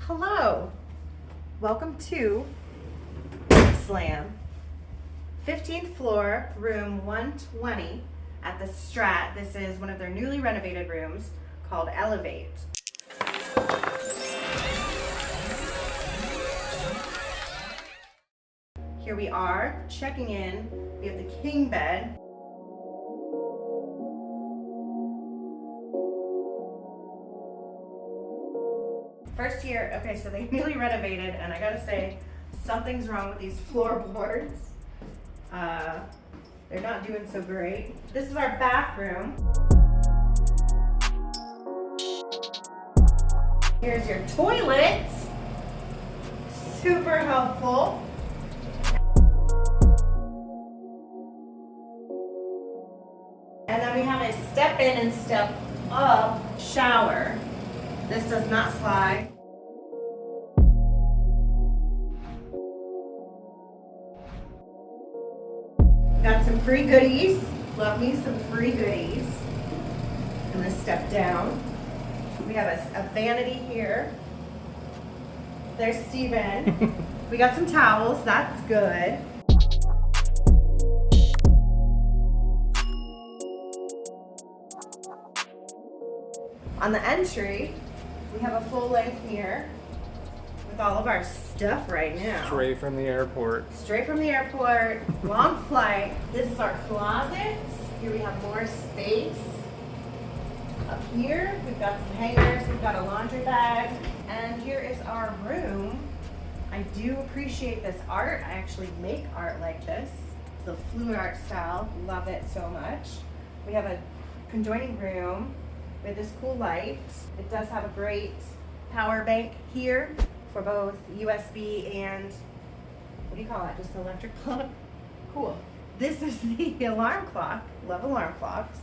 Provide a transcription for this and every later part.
Hello, welcome to Slam, 15th floor, room 120 at the Strat. This is one of their newly renovated rooms called Elevate. Here we are, checking in. We have the king bed. First here, okay, so they newly renovated, and I gotta say, something's wrong with these floorboards. They're not doing so great. This is our bathroom. Here's your toilet. Super helpful. And then we have a step in and step up shower. This does not slide. Got some free goodies. Love me some free goodies. I'm gonna step down. We have a vanity here. There's Steven. We got some towels, that's good. On the entry, we have a full length mirror with all of our stuff right now. Straight from the airport. Straight from the airport, long flight. This is our closet. Here we have more space. Up here, we've got some hangers, we've got a laundry bag, and here is our room. I do appreciate this art. I actually make art like this. It's the fluid art style, love it so much. We have a conjoining room with this cool light. It does have a great power bank here for both USB and, what do you call it, just an electric plug? Cool. This is the alarm clock. Love alarm clocks.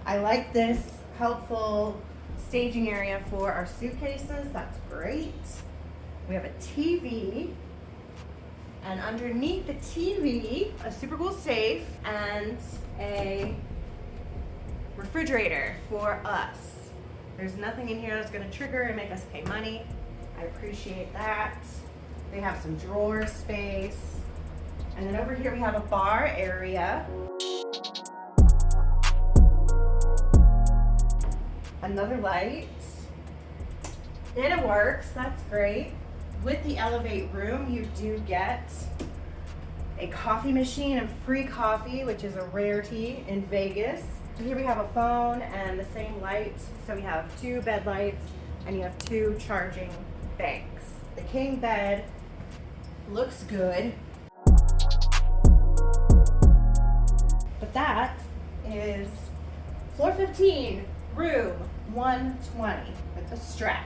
I like this helpful staging area for our suitcases. That's great. We have a TV, and underneath the TV, a super cool safe and a refrigerator for us. There's nothing in here that's going to trigger and make us pay money. I appreciate that. They have some drawer space. And then over here we have a bar area. Another light. And it works, that's great. With the Elevate room, you do get a coffee machine and free coffee, which is a rarity in Vegas. Here we have a phone and the same light. So we have 2 bed lights and you have 2 charging banks. The king bed looks good. But that is floor 15, room 120 with the Strat.